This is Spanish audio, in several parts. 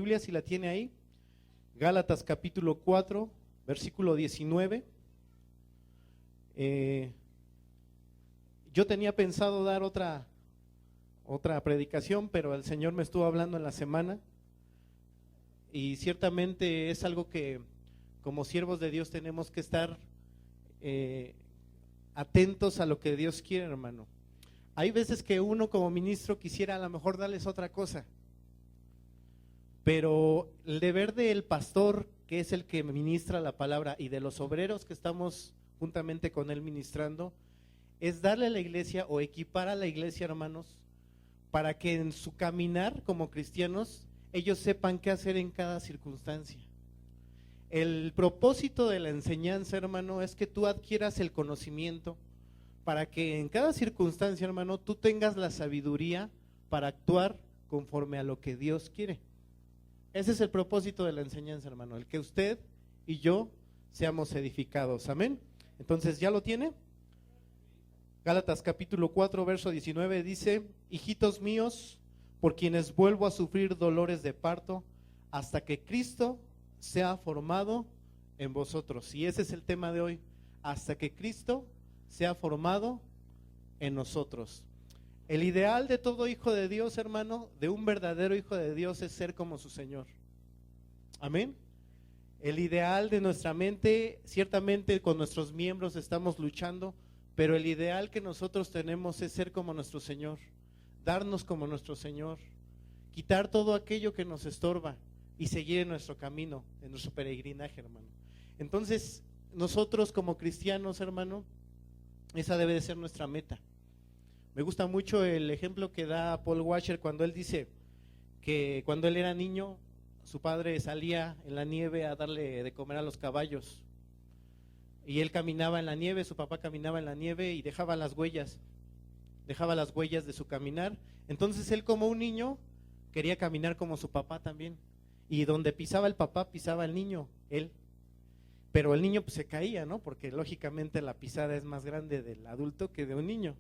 Biblia, si la tiene ahí, Gálatas capítulo 4, versículo 19. Yo tenía pensado dar otra predicación, pero el Señor me estuvo hablando en la semana y ciertamente es algo que como siervos de Dios tenemos que estar atentos a lo que Dios quiere, hermano. Hay veces que uno como ministro quisiera a lo mejor darles otra cosa, pero el deber del pastor, que es el que ministra la palabra, y de los obreros que estamos juntamente con él ministrando, es darle a la iglesia o equipar a la iglesia, hermanos, para que en su caminar como cristianos ellos sepan qué hacer en cada circunstancia. El propósito de la enseñanza, hermano, es que tú adquieras el conocimiento para que en cada circunstancia, hermano, tú tengas la sabiduría para actuar conforme a lo que Dios quiere. Ese es el propósito de la enseñanza, hermano, el que usted y yo seamos edificados. Amén. Entonces, ¿ya lo tiene? Gálatas capítulo 4, verso 19 dice: hijitos míos, por quienes vuelvo a sufrir dolores de parto, hasta que Cristo sea formado en vosotros. Y ese es el tema de hoy, hasta que Cristo sea formado en nosotros. El ideal de todo hijo de Dios, hermano, de un verdadero hijo de Dios, es ser como su Señor. Amén. El ideal de nuestra mente, ciertamente con nuestros miembros estamos luchando, pero el ideal que nosotros tenemos es ser como nuestro Señor, darnos como nuestro Señor, quitar todo aquello que nos estorba y seguir en nuestro camino, en nuestro peregrinaje, hermano. Entonces, nosotros como cristianos, hermano, esa debe de ser nuestra meta. Me gusta mucho el ejemplo que da Paul Washer cuando él dice que cuando él era niño, su padre salía en la nieve a darle de comer a los caballos. Y él caminaba en la nieve, su papá caminaba en la nieve y dejaba las huellas de su caminar. Entonces él, como un niño, quería caminar como su papá también. Y donde pisaba el papá, pisaba el niño, él. Pero el niño pues se caía, ¿no? Porque lógicamente la pisada es más grande del adulto que de un niño.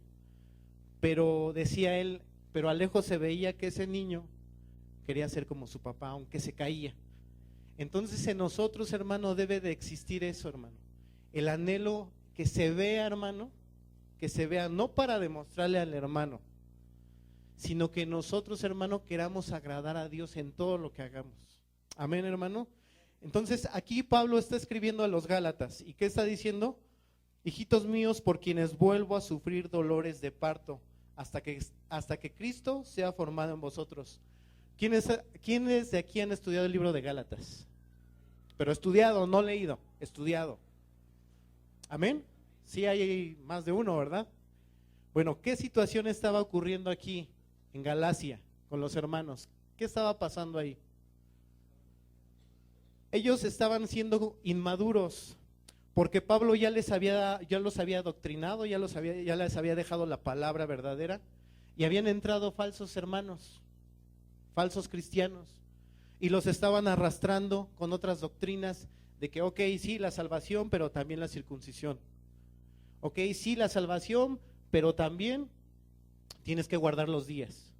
Pero decía él, pero a lejos se veía que ese niño quería ser como su papá, aunque se caía. Entonces en nosotros, hermano, debe de existir eso, hermano. El anhelo que se vea, hermano, que se vea no para demostrarle al hermano, sino que nosotros, hermano, queramos agradar a Dios en todo lo que hagamos. Amén, hermano. Entonces aquí Pablo está escribiendo a los Gálatas, ¿y qué está diciendo? Hijitos míos, por quienes vuelvo a sufrir dolores de parto, hasta que Cristo sea formado en vosotros. ¿Quiénes de aquí han estudiado el libro de Gálatas? Pero estudiado, no leído, estudiado. Amén. Sí, hay más de uno, ¿verdad? Bueno, ¿qué situación estaba ocurriendo aquí en Galacia con los hermanos? ¿Qué estaba pasando ahí? Ellos estaban siendo inmaduros, porque Pablo ya los había adoctrinado, ya les había dejado la palabra verdadera, y habían entrado falsos hermanos, falsos cristianos, y los estaban arrastrando con otras doctrinas de que, ok, sí, la salvación, pero también la circuncisión. Ok, sí, la salvación, pero también tienes que guardar los días.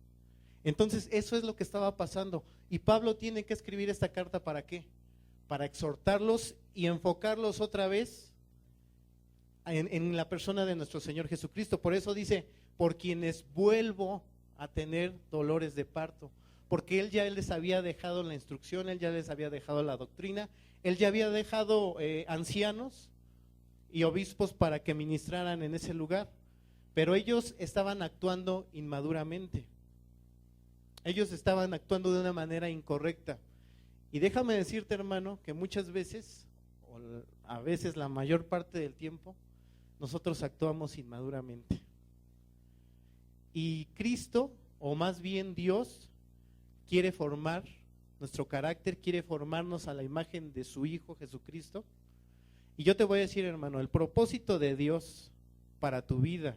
Entonces, eso es lo que estaba pasando. Y Pablo tiene que escribir esta carta, ¿para qué? Para exhortarlos y enfocarlos otra vez en la persona de nuestro Señor Jesucristo. Por eso dice, por quienes vuelvo a tener dolores de parto. Porque Él ya les había dejado la instrucción, Él ya les había dejado la doctrina, Él ya había dejado ancianos y obispos para que ministraran en ese lugar. Pero ellos estaban actuando inmaduramente. Ellos estaban actuando de una manera incorrecta. Y déjame decirte, hermano, que muchas veces, o a veces la mayor parte del tiempo, nosotros actuamos inmaduramente. Y Cristo, o más bien Dios, quiere formar nuestro carácter, quiere formarnos a la imagen de su Hijo Jesucristo. Y yo te voy a decir, hermano, el propósito de Dios para tu vida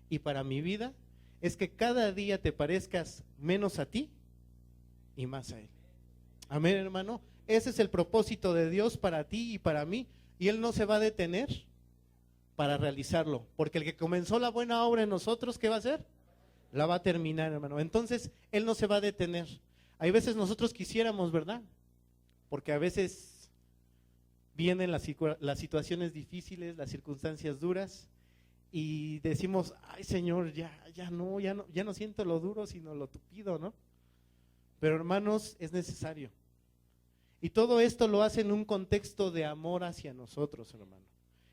y para mi vida es que cada día te parezcas menos a ti y más a Él. Amén, hermano. Ese es el propósito de Dios para ti y para mí, y Él no se va a detener para realizarlo, porque el que comenzó la buena obra en nosotros, ¿qué va a hacer? La va a terminar, hermano. Entonces, Él no se va a detener. Hay veces nosotros quisiéramos, ¿verdad? Porque a veces vienen las situaciones difíciles, las circunstancias duras, y decimos, ay Señor, ya no siento lo duro, sino lo tupido, ¿no? Pero hermanos, es necesario. Y todo esto lo hace en un contexto de amor hacia nosotros, hermano.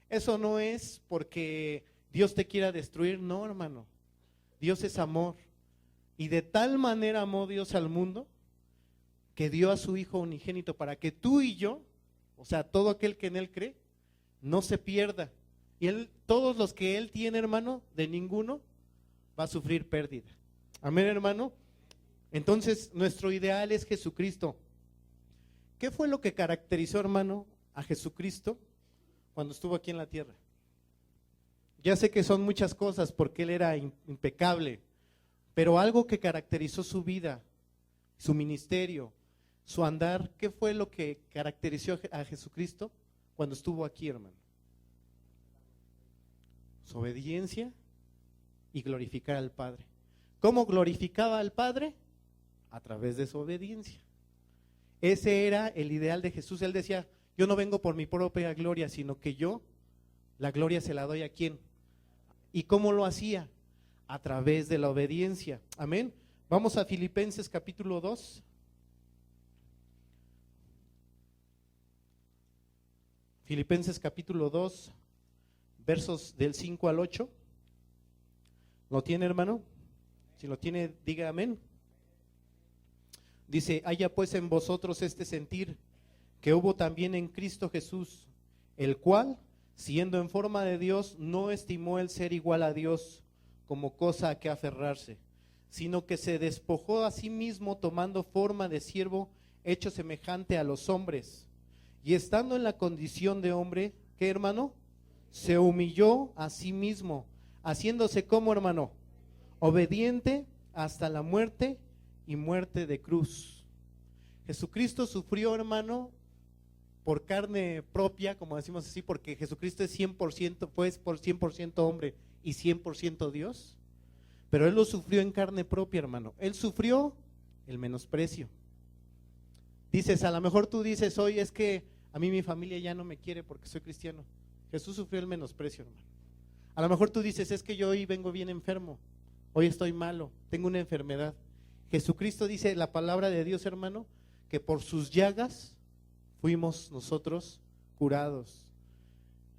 Eso no es porque Dios te quiera destruir, no, hermano. Dios es amor. Y de tal manera amó Dios al mundo que dio a su Hijo unigénito para que tú y yo, o sea, todo aquel que en Él cree, no se pierda. Y todos los que Él tiene, hermano, de ninguno va a sufrir pérdida. Amén, hermano. Entonces, nuestro ideal es Jesucristo. ¿Qué fue lo que caracterizó, hermano, a Jesucristo cuando estuvo aquí en la tierra? Ya sé que son muchas cosas porque Él era impecable, pero algo que caracterizó su vida, su ministerio, su andar, ¿qué fue lo que caracterizó a Jesucristo cuando estuvo aquí, hermano? Su obediencia y glorificar al Padre. ¿Cómo glorificaba al Padre? A través de su obediencia. Ese era el ideal de Jesús. Él decía, yo no vengo por mi propia gloria, sino que la gloria se la doy ¿a quién? ¿Y cómo lo hacía? A través de la obediencia. Amén. Vamos a Filipenses capítulo 2. Filipenses capítulo 2, versos del 5 al 8. ¿Lo tiene, hermano? Si lo tiene, diga amén. Dice, haya pues en vosotros este sentir que hubo también en Cristo Jesús, el cual, siendo en forma de Dios, no estimó el ser igual a Dios como cosa a que aferrarse, sino que se despojó a sí mismo tomando forma de siervo, hecho semejante a los hombres. Y estando en la condición de hombre, ¿qué, hermano? Se humilló a sí mismo, haciéndose como, hermano, obediente hasta la muerte y muerte de cruz. Jesucristo sufrió, hermano, por carne propia, como decimos así, porque Jesucristo es 100%, pues por 100% hombre y 100% Dios, pero Él lo sufrió en carne propia, hermano. Él sufrió el menosprecio. Dices, a lo mejor tú dices hoy, es que a mí mi familia ya no me quiere porque soy cristiano. Jesús sufrió el menosprecio, hermano. A lo mejor tú dices, es que yo hoy vengo bien enfermo, hoy estoy malo, tengo una enfermedad. Jesucristo dice la palabra de Dios, hermano, que por sus llagas fuimos nosotros curados.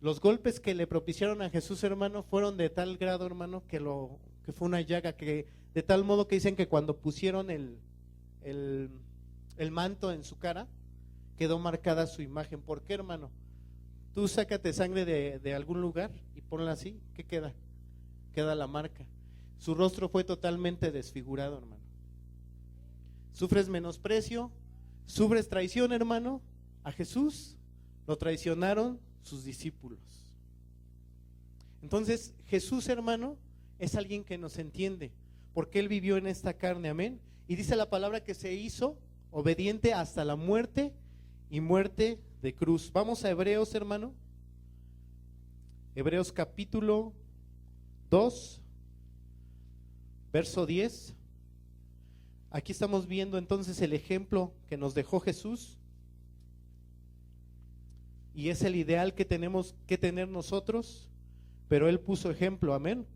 Los golpes que le propiciaron a Jesús, hermano, fueron de tal grado, hermano, que fue una llaga, que de tal modo que dicen que cuando pusieron el manto en su cara, quedó marcada su imagen. ¿Por qué, hermano? Tú sácate sangre de algún lugar y ponla así, ¿qué queda? Queda la marca. Su rostro fue totalmente desfigurado, hermano. Sufres menosprecio, sufres traición, hermano. A Jesús lo traicionaron sus discípulos. Entonces Jesús, hermano, es alguien que nos entiende, porque Él vivió en esta carne, amén. Y dice la palabra que se hizo obediente hasta la muerte y muerte de cruz. Vamos a Hebreos, hermano. Hebreos capítulo 2, verso 10. Aquí estamos viendo entonces el ejemplo que nos dejó Jesús. Y es el ideal que tenemos que tener nosotros, pero Él puso ejemplo, amén.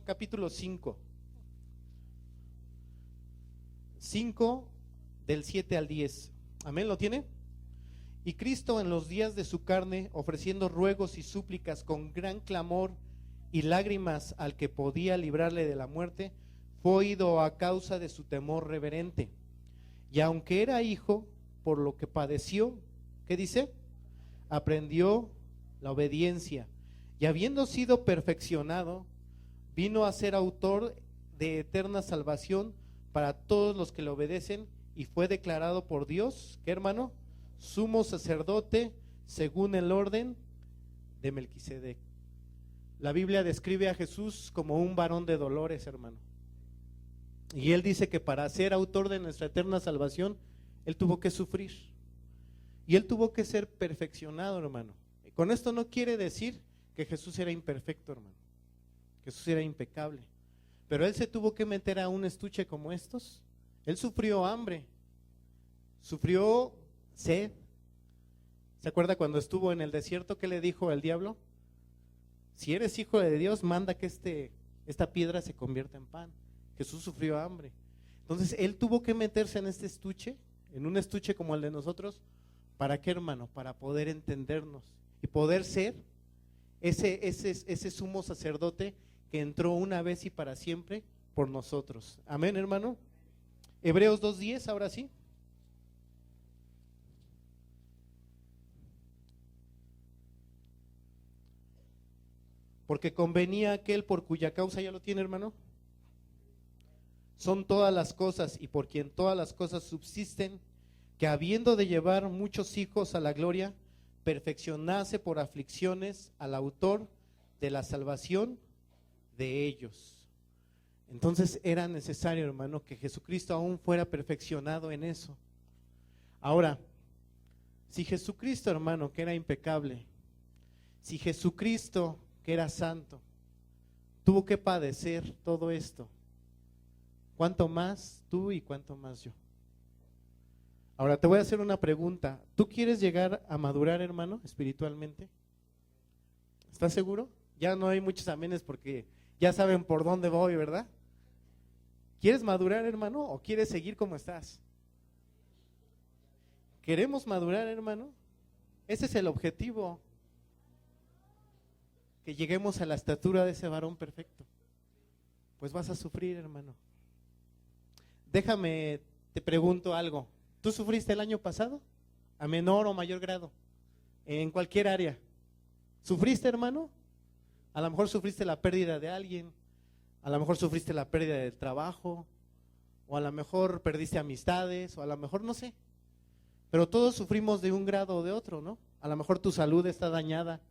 Capítulo 5. 5 del 7 al 10. Amén, ¿lo tiene? Y Cristo en los días de su carne, ofreciendo ruegos y súplicas con gran clamor y lágrimas al que podía librarle de la muerte, fue oído a causa de su temor reverente. Y aunque era hijo, por lo que padeció, ¿qué dice? Aprendió la obediencia. Y habiendo sido perfeccionado, vino a ser autor de eterna salvación para todos los que le obedecen, y fue declarado por Dios, ¿qué, hermano? Sumo sacerdote según el orden de Melquisedec. La Biblia describe a Jesús como un varón de dolores, hermano. Y Él dice que para ser autor de nuestra eterna salvación, Él tuvo que sufrir. Y Él tuvo que ser perfeccionado, hermano. Y con esto no quiere decir que Jesús era imperfecto, hermano. Jesús era impecable. pero él se tuvo que meter a un estuche como estos. Él sufrió hambre, sufrió sed. ¿Se acuerda cuando estuvo en el desierto que le dijo el diablo? Si eres hijo de Dios, manda que esta piedra se convierta en pan. Jesús sufrió hambre. Entonces él tuvo que meterse en este estuche, en un estuche como el de nosotros. ¿Para qué, hermano? Para poder entendernos y poder ser ese sumo sacerdote que entró una vez y para siempre por nosotros. Amén, hermano. Hebreos 2:10, ahora sí. Porque convenía aquel por cuya causa, ya lo tiene, hermano, son todas las cosas y por quien todas las cosas subsisten, que habiendo de llevar muchos hijos a la gloria, perfeccionase por aflicciones al autor de la salvación de ellos. Entonces era necesario, hermano, que Jesucristo aún fuera perfeccionado en eso. Ahora, si Jesucristo, hermano, que era impecable, si Jesucristo, que era santo, tuvo que padecer todo esto, ¿cuánto más tú y cuánto más yo? Ahora te voy a hacer una pregunta. ¿Tú quieres llegar a madurar, hermano, espiritualmente? ¿Estás seguro? Ya no hay muchos amenes porque ya saben por dónde voy, ¿verdad? ¿Quieres madurar, hermano, o quieres seguir como estás? ¿Queremos madurar, hermano? Ese es el objetivo. Que lleguemos a la estatura de ese varón perfecto. Pues vas a sufrir, hermano. Déjame, te pregunto algo. ¿Tú sufriste el año pasado? A menor o mayor grado. En cualquier área. ¿Sufriste, hermano? A lo mejor sufriste la pérdida de alguien. A lo mejor sufriste la pérdida del trabajo. O a lo mejor perdiste amistades. O a lo mejor no sé. Pero todos sufrimos de un grado o de otro, ¿no? A lo mejor tu salud está dañada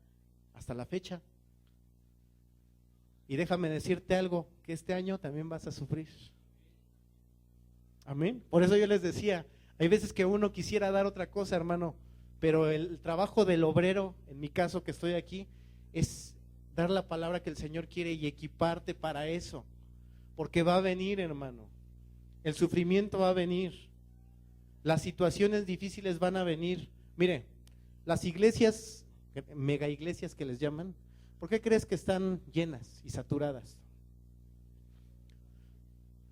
hasta la fecha. Y déjame decirte algo, que este año también vas a sufrir. Amén. Por eso yo les decía, hay veces que uno quisiera dar otra cosa, hermano, pero el trabajo del obrero, en mi caso que estoy aquí, es dar la palabra que el Señor quiere y equiparte para eso. Porque va a venir, hermano. El sufrimiento va a venir. Las situaciones difíciles van a venir. Mire, las iglesias, mega iglesias que les llaman, ¿por qué crees que están llenas y saturadas?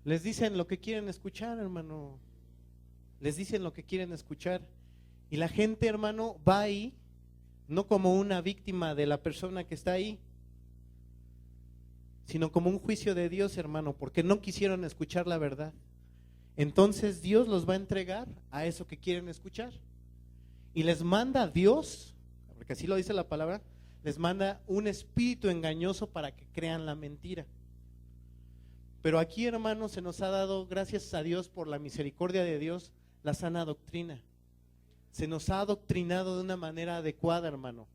Les dicen lo que quieren escuchar, hermano. Les dicen lo que quieren escuchar. Y la gente, hermano, va ahí, no como una víctima de la persona que está ahí, sino como un juicio de Dios, hermano, porque no quisieron escuchar la verdad. Entonces Dios los va a entregar a eso que quieren escuchar. Y les manda a Dios, porque así lo dice la palabra, les manda un espíritu engañoso para que crean la mentira. Pero aquí, hermanos, se nos ha dado, gracias a Dios por la misericordia de Dios, la sana doctrina. Se nos ha adoctrinado de una manera adecuada, hermano.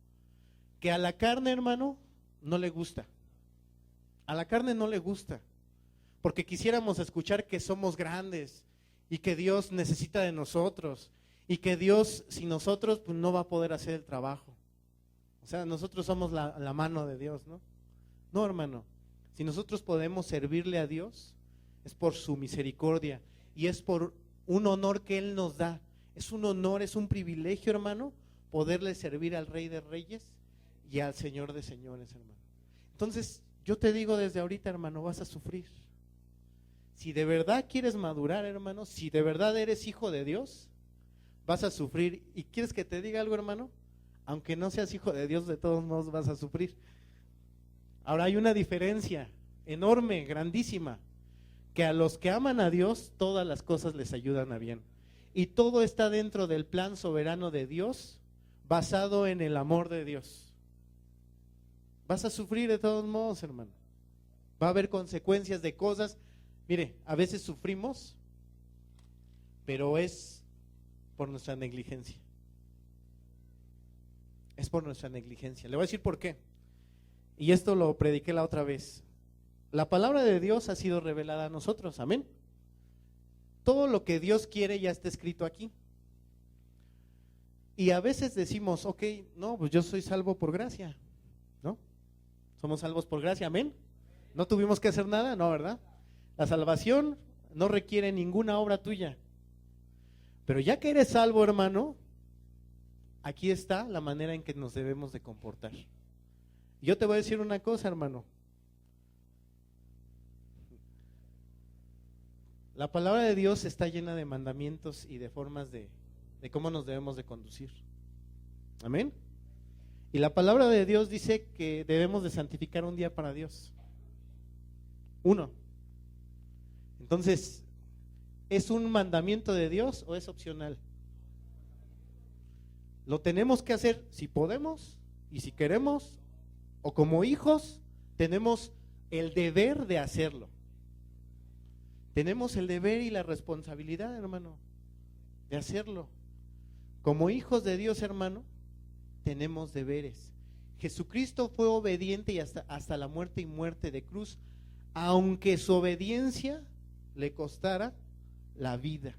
Que a la carne, hermano, no le gusta. A la carne no le gusta. Porque quisiéramos escuchar que somos grandes y que Dios necesita de nosotros. Y que Dios, sin nosotros, pues no va a poder hacer el trabajo. O sea, nosotros somos la mano de Dios, ¿no? No, hermano. Si nosotros podemos servirle a Dios, es por su misericordia y es por un honor que Él nos da. Es un honor, es un privilegio, hermano, poderle servir al Rey de Reyes y al Señor de Señores, hermano. Entonces, yo te digo desde ahorita, hermano, vas a sufrir. Si de verdad quieres madurar, hermano, si de verdad eres hijo de Dios, vas a sufrir. ¿Y quieres que te diga algo, hermano? Aunque no seas hijo de Dios, de todos modos vas a sufrir. Ahora hay una diferencia enorme, grandísima, que a los que aman a Dios, todas las cosas les ayudan a bien. Y todo está dentro del plan soberano de Dios, basado en el amor de Dios. Vas a sufrir de todos modos, hermano. Va a haber consecuencias de cosas. Mire, a veces sufrimos, pero es por nuestra negligencia. Es por nuestra negligencia. Le voy a decir por qué. Y esto lo prediqué la otra vez. La palabra de Dios ha sido revelada a nosotros, amén. Todo lo que Dios quiere ya está escrito aquí. Y a veces decimos, ok, no, pues yo soy salvo por gracia, ¿no? Somos salvos por gracia, amén. ¿No tuvimos que hacer nada? No, ¿verdad? La salvación no requiere ninguna obra tuya. Pero ya que eres salvo, hermano, aquí está la manera en que nos debemos de comportar. Yo te voy a decir una cosa, hermano. La palabra de Dios está llena de mandamientos y de formas de cómo nos debemos de conducir. Amén. Y la palabra de Dios dice que debemos de santificar un día para Dios. Uno. Entonces, ¿es un mandamiento de Dios o es opcional? Lo tenemos que hacer si podemos y si queremos, o como hijos tenemos el deber de hacerlo. Tenemos el deber y la responsabilidad, hermano, de hacerlo. Como hijos de Dios, hermano, tenemos deberes. Jesucristo fue obediente y hasta la muerte y muerte de cruz, aunque su obediencia le costara la vida.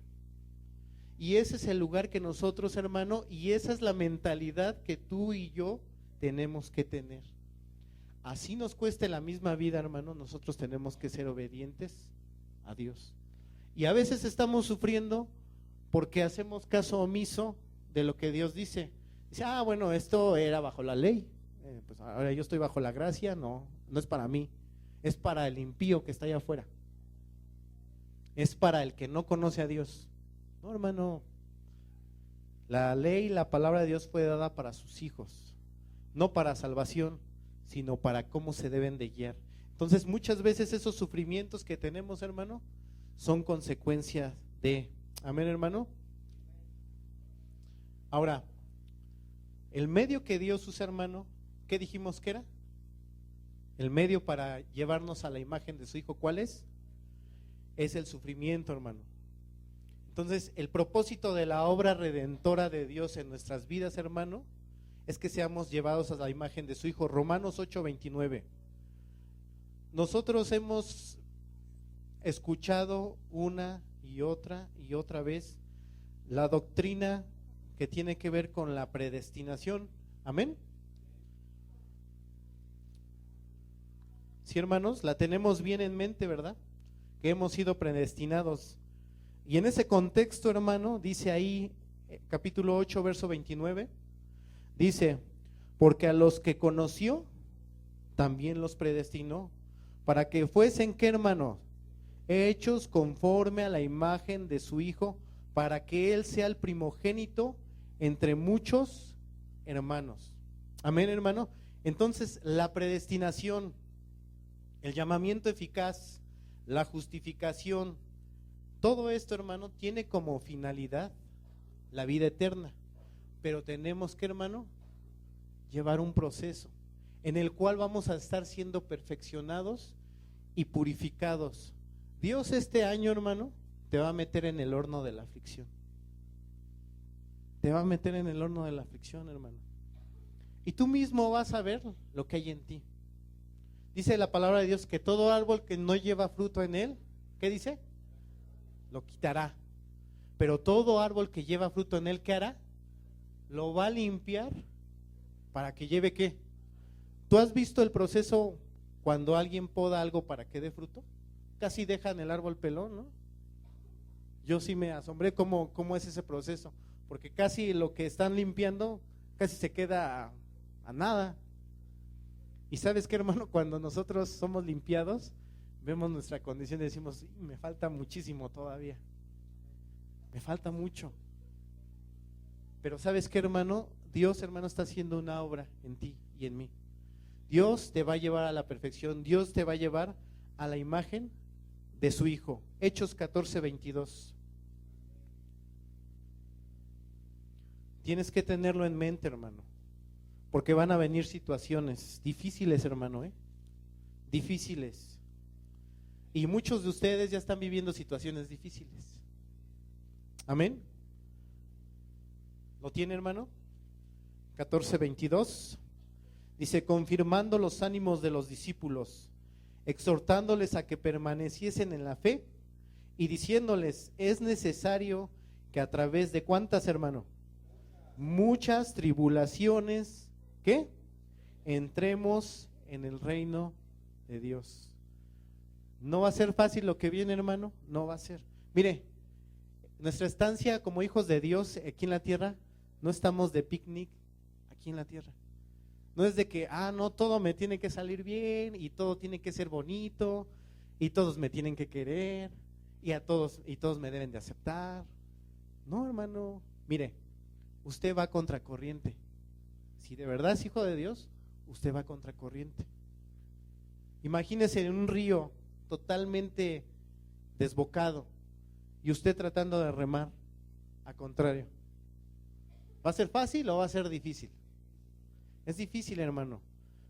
Y ese es el lugar que nosotros, hermano, y esa es la mentalidad que tú y yo tenemos que tener. Así nos cueste la misma vida, hermano, nosotros tenemos que ser obedientes a Dios. Y a veces estamos sufriendo porque hacemos caso omiso de lo que Dios dice. Dice, bueno, esto era bajo la ley, pues ahora yo estoy bajo la gracia. No es para mí, es para el impío que está allá afuera, es para el que no conoce a Dios. No, hermano, la ley, la palabra de Dios fue dada para sus hijos, no para salvación, sino para cómo se deben de guiar. Entonces muchas veces esos sufrimientos que tenemos, hermano, son consecuencias de, amén, hermano. Ahora, el medio que Dios usa, hermano, ¿qué dijimos que era? El medio para llevarnos a la imagen de su Hijo, ¿cuál es? Es el sufrimiento, hermano. Entonces, el propósito de la obra redentora de Dios en nuestras vidas, hermano, es que seamos llevados a la imagen de su Hijo. Romanos 8:29. Nosotros hemos escuchado una y otra vez la doctrina que tiene que ver con la predestinación. Amén. Sí, hermanos, la tenemos bien en mente, ¿verdad? Que hemos sido predestinados. Y en ese contexto, hermano, dice ahí, capítulo 8, verso 29, dice, porque a los que conoció, también los predestinó, para que fuesen, ¿qué, hermano? Hechos conforme a la imagen de su Hijo, para que Él sea el primogénito entre muchos hermanos. Amén, hermano. Entonces, la predestinación, el llamamiento eficaz, la justificación, todo esto, hermano, tiene como finalidad la vida eterna. Pero tenemos que, hermano, llevar un proceso en el cual vamos a estar siendo perfeccionados y purificados. Dios este año, hermano, te va a meter en el horno de la aflicción. Te va a meter en el horno de la aflicción, hermano. Y tú mismo vas a ver lo que hay en ti. Dice la palabra de Dios que todo árbol que no lleva fruto en él, ¿qué dice? Lo quitará. Pero todo árbol que lleva fruto en él, ¿qué hará? Lo va a limpiar para que lleve ¿qué? ¿Tú has visto el proceso cuando alguien poda algo para que dé fruto? Casi dejan el árbol pelón, ¿no? Yo sí me asombré cómo es ese proceso, porque casi lo que están limpiando casi se queda a nada. Y ¿sabes qué, hermano? Cuando nosotros somos limpiados, vemos nuestra condición y decimos, sí, me falta muchísimo todavía, me falta mucho. Pero ¿sabes qué, hermano? Dios, hermano, está haciendo una obra en ti y en mí. Dios te va a llevar a la perfección, Dios te va a llevar a la imagen de su Hijo. Hechos 14:22. Tienes que tenerlo en mente, hermano, porque van a venir situaciones difíciles, hermano, difíciles. Y muchos de ustedes ya están viviendo situaciones difíciles. Amén. ¿Lo tiene, hermano? 14:22. Dice, confirmando los ánimos de los discípulos, exhortándoles a que permaneciesen en la fe y diciéndoles, es necesario que a través de ¿cuántas, hermano? Muchas tribulaciones, ¿qué? Entremos en el reino de Dios. ¿No va a ser fácil lo que viene, hermano? No va a ser. Mire, nuestra estancia como hijos de Dios aquí en la tierra, no estamos de picnic aquí en la tierra. No es de que, no, todo me tiene que salir bien y todo tiene que ser bonito y todos me tienen que querer y todos me deben de aceptar. No, hermano, mire, usted va contracorriente. Si de verdad es hijo de Dios, usted va contracorriente. Imagínese en un río totalmente desbocado y usted tratando de remar a contrario. ¿Va a ser fácil o va a ser difícil? Es difícil, hermano,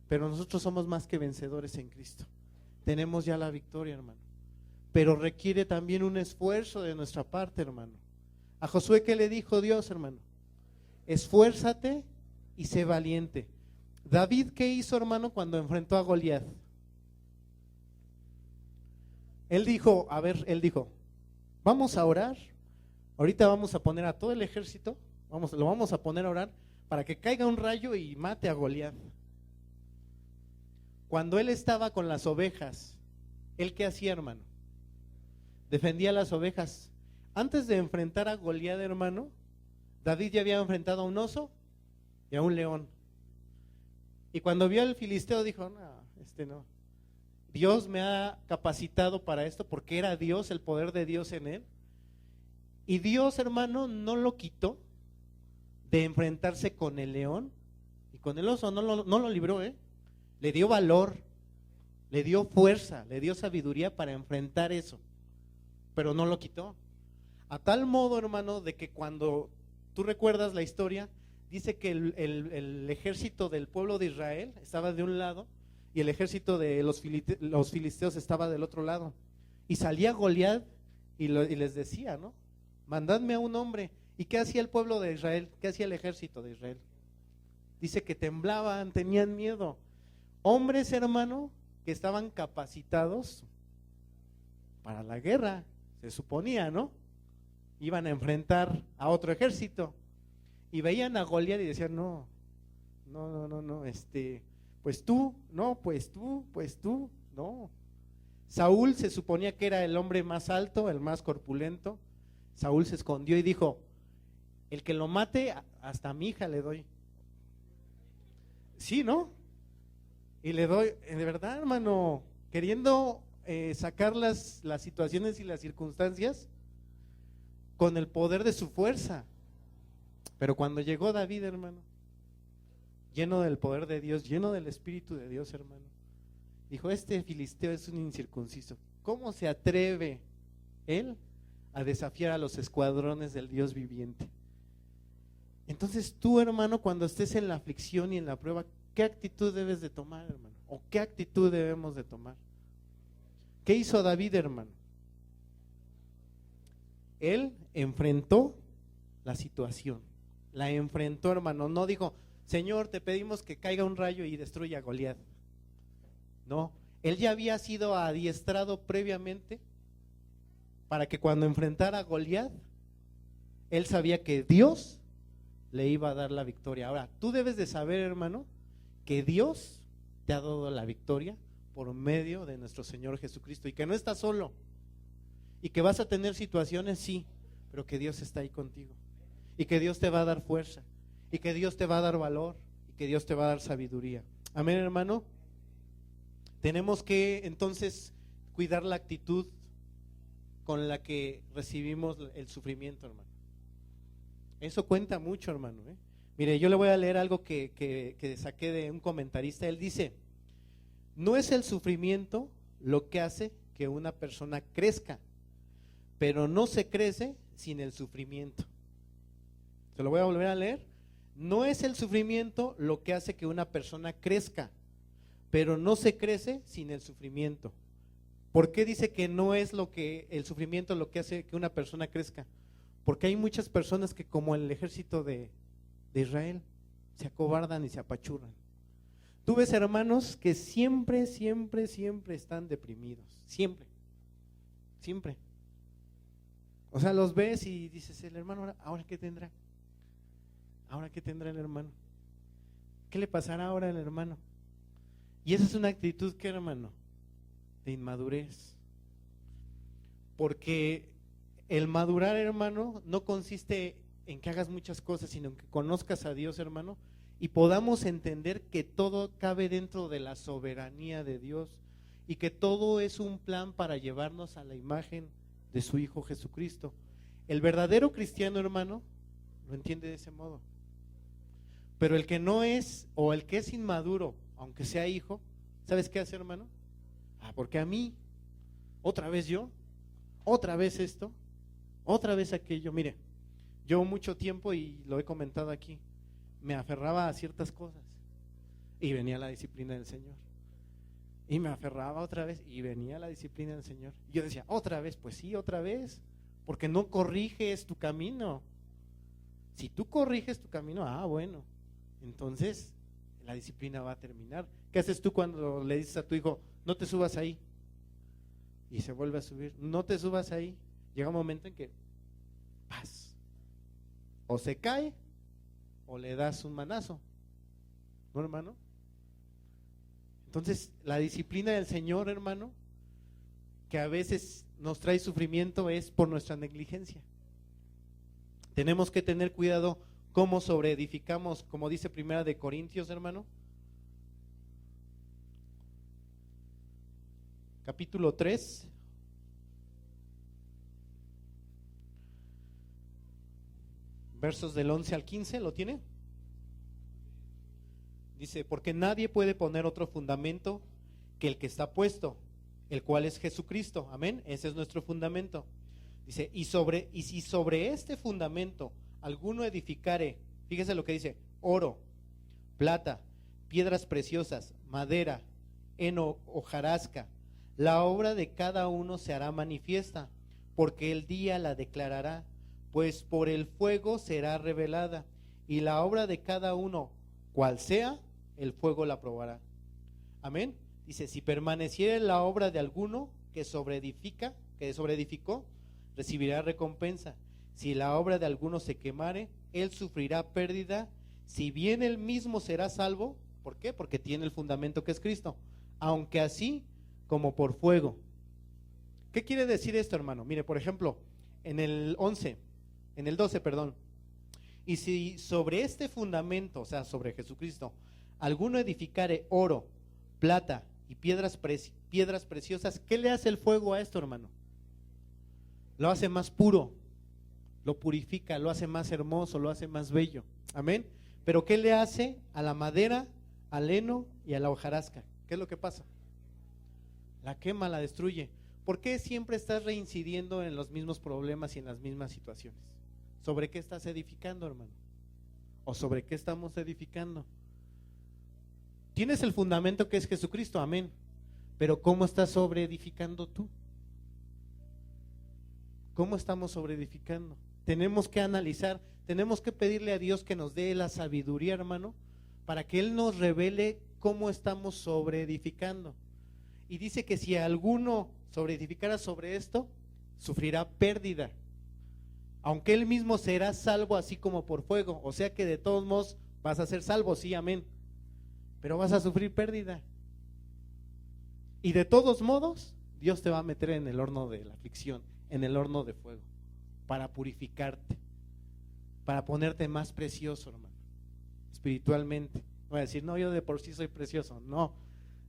pero nosotros somos más que vencedores en Cristo. Tenemos ya la victoria, hermano, pero requiere también un esfuerzo de nuestra parte, hermano. A Josué, ¿qué le dijo Dios, hermano? Esfuérzate y sé valiente. David, ¿qué hizo, hermano, cuando enfrentó a Goliat? Él dijo, vamos a orar, ahorita vamos a poner a todo el ejército, lo vamos a poner a orar para que caiga un rayo y mate a Goliat. Cuando él estaba con las ovejas, ¿él qué hacía, hermano? Defendía las ovejas. Antes de enfrentar a Goliat, hermano, David ya había enfrentado a un oso y a un león. Y cuando vio al filisteo dijo, no. Dios me ha capacitado para esto porque era Dios, el poder de Dios en él. Y Dios, hermano, no lo quitó de enfrentarse con el león y con el oso, no lo libró, le dio valor, le dio fuerza, le dio sabiduría para enfrentar eso, pero no lo quitó. A tal modo, hermano, de que cuando tú recuerdas la historia, dice que el ejército del pueblo de Israel estaba de un lado y el ejército de los filisteos estaba del otro lado. Y salía Goliat y les decía, ¿no? Mandadme a un hombre. ¿Y qué hacía el pueblo de Israel? ¿Qué hacía el ejército de Israel? Dice que temblaban, tenían miedo. Hombres, hermano, que estaban capacitados para la guerra, se suponía, ¿no? Iban a enfrentar a otro ejército. Y veían a Goliat y decían, no, pues tú, no. Saúl se suponía que era el hombre más alto, el más corpulento. Saúl se escondió y dijo, el que lo mate, hasta a mi hija le doy. Sí, ¿no? Y le doy, de verdad, hermano, queriendo sacar las situaciones y las circunstancias con el poder de su fuerza. Pero cuando llegó David, hermano, lleno del poder de Dios, lleno del Espíritu de Dios, hermano, dijo, este filisteo es un incircunciso. ¿Cómo se atreve él a desafiar a los escuadrones del Dios viviente? Entonces tú, hermano, cuando estés en la aflicción y en la prueba, ¿qué actitud debes de tomar, hermano? ¿O qué actitud debemos de tomar? ¿Qué hizo David, hermano? Él enfrentó la situación, la enfrentó, hermano. No dijo, Señor, te pedimos que caiga un rayo y destruya a Goliat. No, él ya había sido adiestrado previamente para que cuando enfrentara a Goliat, él sabía que Dios le iba a dar la victoria. Ahora, tú debes de saber, hermano, que Dios te ha dado la victoria por medio de nuestro Señor Jesucristo y que no estás solo y que vas a tener situaciones, sí, pero que Dios está ahí contigo y que Dios te va a dar fuerza y que Dios te va a dar valor y que Dios te va a dar sabiduría. Amén, hermano. Tenemos que entonces cuidar la actitud con la que recibimos el sufrimiento, hermano. Eso cuenta mucho, hermano. Mire, yo le voy a leer algo que saqué de un comentarista. Él dice, no es el sufrimiento lo que hace que una persona crezca, pero no se crece sin el sufrimiento. Se lo voy a volver a leer. No es el sufrimiento lo que hace que una persona crezca, pero no se crece sin el sufrimiento. ¿Por qué dice que no es el sufrimiento lo que hace que una persona crezca? Porque hay muchas personas que, como el ejército de Israel, se acobardan y se apachurran. Tú ves hermanos que siempre están deprimidos, siempre. O sea, los ves y dices, el hermano, ¿ahora qué tendrá? ¿Ahora qué tendrá el hermano? ¿Qué le pasará ahora al hermano? Y esa es una actitud, ¿qué, hermano? De inmadurez. Porque el madurar, hermano, no consiste en que hagas muchas cosas, sino en que conozcas a Dios, hermano, y podamos entender que todo cabe dentro de la soberanía de Dios y que todo es un plan para llevarnos a la imagen de su Hijo Jesucristo. El verdadero cristiano, hermano, lo entiende de ese modo. Pero el que no es, o el que es inmaduro, aunque sea hijo, ¿sabes qué hace, hermano? Porque a mí, otra vez yo, otra vez esto, otra vez aquello. Mire, yo mucho tiempo, y lo he comentado aquí, me aferraba a ciertas cosas y venía la disciplina del Señor. Y me aferraba otra vez y venía la disciplina del Señor. Y yo decía, otra vez, pues sí, otra vez, porque no corriges tu camino. Si tú corriges tu camino, bueno, entonces la disciplina va a terminar. ¿Qué haces tú cuando le dices a tu hijo, no te subas ahí? Y se vuelve a subir, no te subas ahí. Llega un momento en que, ¡paz! O se cae, o le das un manazo, ¿no, hermano? Entonces, la disciplina del Señor, hermano, que a veces nos trae sufrimiento, es por nuestra negligencia. Tenemos que tener cuidado cómo sobreedificamos, como dice Primera de Corintios, hermano. Capítulo 3. Versos del 11 al 15, ¿lo tiene? Dice, porque nadie puede poner otro fundamento que el que está puesto, el cual es Jesucristo. Amén, ese es nuestro fundamento. Dice, y si sobre este fundamento alguno edificare, fíjese lo que dice, oro, plata, piedras preciosas, madera, heno, hojarasca, la obra de cada uno se hará manifiesta, porque el día la declarará, pues por el fuego será revelada, y la obra de cada uno, cual sea, el fuego la probará. Amén. Dice, si permaneciere la obra de alguno que sobreedificó, recibirá recompensa. Si la obra de alguno se quemare, él sufrirá pérdida, si bien él mismo será salvo. ¿Por qué? Porque tiene el fundamento que es Cristo, aunque así como por fuego. ¿Qué quiere decir esto, hermano? Mire, por ejemplo, en el 12, perdón. Y si sobre este fundamento, o sea, sobre Jesucristo, alguno edificare oro, plata y piedras preciosas, ¿qué le hace el fuego a esto, hermano? Lo hace más puro, lo purifica, lo hace más hermoso, lo hace más bello. Amén. Pero ¿qué le hace a la madera, al heno y a la hojarasca? ¿Qué es lo que pasa? La quema, la destruye. ¿Por qué siempre estás reincidiendo en los mismos problemas y en las mismas situaciones? ¿Sobre qué estás edificando, hermano? ¿O sobre qué estamos edificando? Tienes el fundamento que es Jesucristo, amén. Pero ¿cómo estás sobreedificando tú? ¿Cómo estamos sobreedificando? Tenemos que analizar, tenemos que pedirle a Dios que nos dé la sabiduría, hermano, para que Él nos revele cómo estamos sobreedificando. Y dice que si alguno sobreedificara sobre esto, sufrirá pérdida, aunque él mismo será salvo así como por fuego. O sea que de todos modos vas a ser salvo, sí, amén, pero vas a sufrir pérdida. Y de todos modos Dios te va a meter en el horno de la aflicción, en el horno de fuego, para purificarte, para ponerte más precioso, hermano, espiritualmente. No voy a decir, no, yo de por sí soy precioso, no,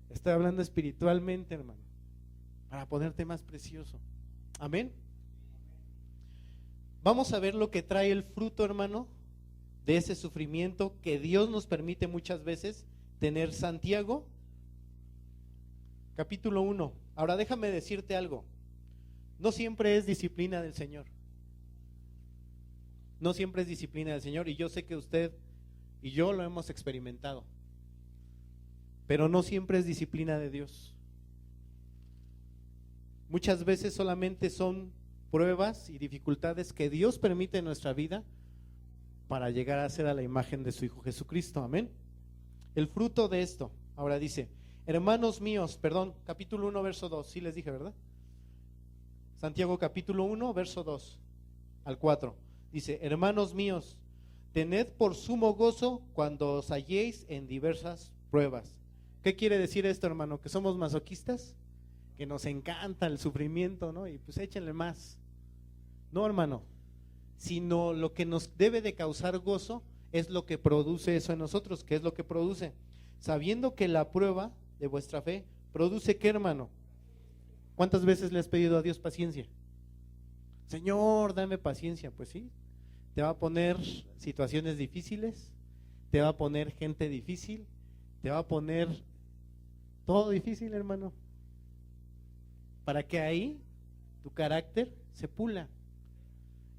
estoy hablando espiritualmente, hermano, para ponerte más precioso. Amén. Vamos a ver lo que trae el fruto, hermano, de ese sufrimiento que Dios nos permite muchas veces tener. Santiago, capítulo 1. Ahora déjame decirte algo. No siempre es disciplina del Señor. No siempre es disciplina del Señor, y yo sé que usted y yo lo hemos experimentado. Pero no siempre es disciplina de Dios. Muchas veces solamente son pruebas y dificultades que Dios permite en nuestra vida para llegar a ser a la imagen de su Hijo Jesucristo. Amén. El fruto de esto, ahora dice, hermanos míos, perdón, capítulo 1, verso 2, sí les dije, ¿verdad? Santiago capítulo 1, verso 2 al 4, dice, hermanos míos, tened por sumo gozo cuando os halléis en diversas pruebas. ¿Qué quiere decir esto, hermano? ¿Que somos masoquistas? que nos encanta el sufrimiento, ¿no? Y pues échenle más. No, hermano, sino lo que nos debe de causar gozo es lo que produce eso en nosotros. ¿Qué es lo que produce? Sabiendo que la prueba de vuestra fe produce, ¿qué, hermano? ¿Cuántas veces le has pedido a Dios paciencia? Señor, dame paciencia. Pues sí, te va a poner situaciones difíciles, te va a poner gente difícil, te va a poner todo difícil, hermano, para que ahí tu carácter se pula.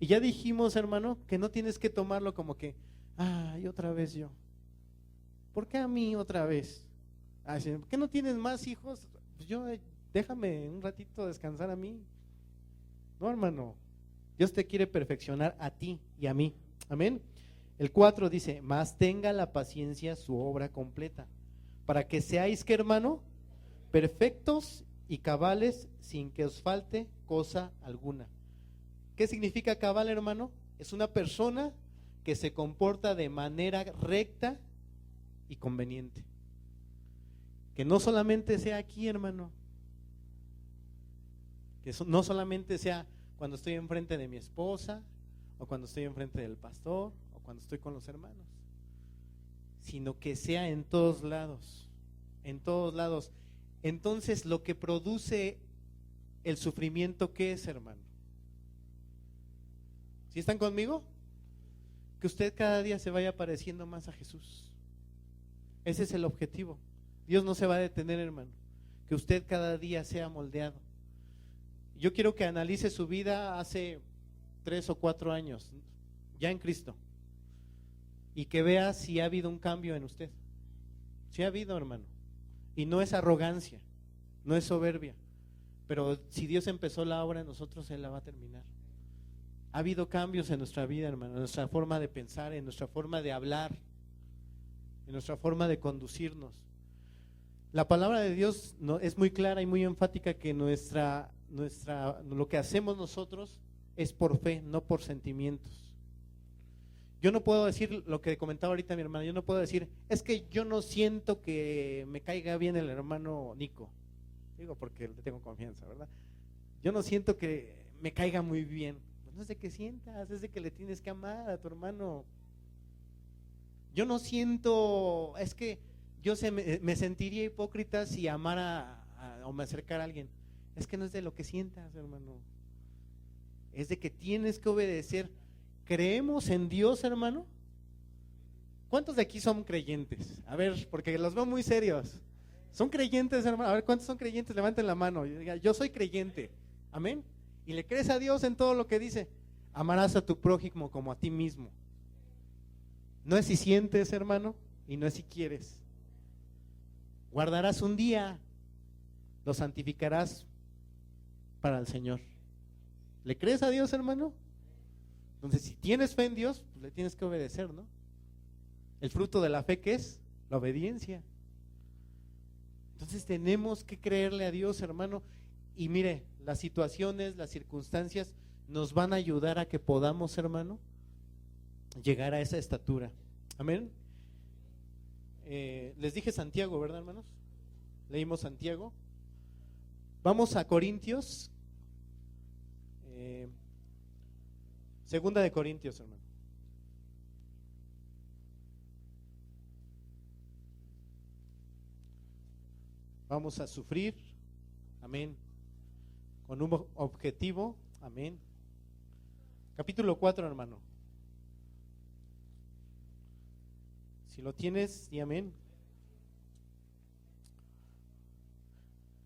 Y ya dijimos, hermano, que no tienes que tomarlo como que, ay, otra vez yo. ¿Por qué a mí otra vez? Ay, ¿por qué no tienes más hijos? Pues yo, déjame un ratito descansar a mí. No, hermano, Dios te quiere perfeccionar a ti y a mí. Amén. El 4 dice, mas tenga la paciencia su obra completa, para que seáis, ¿qué, hermano? Perfectos y cabales, sin que os falte cosa alguna. ¿Qué significa cabal, hermano? Es una persona que se comporta de manera recta y conveniente. Que no solamente sea aquí, hermano, que no solamente sea cuando estoy enfrente de mi esposa, o cuando estoy enfrente del pastor, o cuando estoy con los hermanos, sino que sea en todos lados, en todos lados. Entonces, lo que produce el sufrimiento, ¿qué es, hermano? ¿Sí están conmigo? Que usted cada día se vaya pareciendo más a Jesús. Ese es el objetivo. Dios no se va a detener, hermano. Que usted cada día sea moldeado. Yo quiero que analice su vida hace 3 o 4 años, ya en Cristo, y que vea si ha habido un cambio en usted. Sí ha habido, hermano. Y no es arrogancia, no es soberbia, pero si Dios empezó la obra en nosotros, Él la va a terminar. Ha habido cambios en nuestra vida, hermano, en nuestra forma de pensar, en nuestra forma de hablar, en nuestra forma de conducirnos. La palabra de Dios es muy clara y muy enfática que lo que hacemos nosotros es por fe, no por sentimientos. Yo no puedo decir lo que comentaba ahorita mi hermana, yo no puedo decir, es que yo no siento que me caiga bien el hermano Nico. Digo porque le tengo confianza, ¿verdad? Yo no siento que me caiga muy bien. Pues no es de que sientas, es de que le tienes que amar a tu hermano. Yo no siento, es que yo me sentiría hipócrita si amara o me acercara a alguien. Es que no es de lo que sientas, hermano. Es de que tienes que obedecer. ¿Creemos en Dios, hermano? ¿Cuántos de aquí son creyentes? A ver, porque los veo muy serios. ¿Son creyentes, hermano? A ver, ¿cuántos son creyentes? Levanten la mano. Yo soy creyente. Amén. Y le crees a Dios en todo lo que dice. Amarás a tu prójimo como a ti mismo. No es si sientes, hermano, y no es si quieres. Guardarás un día, lo santificarás para el Señor. ¿Le crees a Dios, hermano? Entonces, si tienes fe en Dios, pues le tienes que obedecer, ¿no? El fruto de la fe, ¿qué es? La obediencia. Entonces tenemos que creerle a Dios, hermano. Y mire, las situaciones, las circunstancias nos van a ayudar a que podamos, hermano, llegar a esa estatura. Amén. Les dije Santiago, ¿verdad, hermanos? Leímos Santiago. Vamos a Corintios. Segunda de Corintios, hermano. Vamos a sufrir, amén, con un objetivo, amén. Capítulo 4, hermano. Si lo tienes, di amén.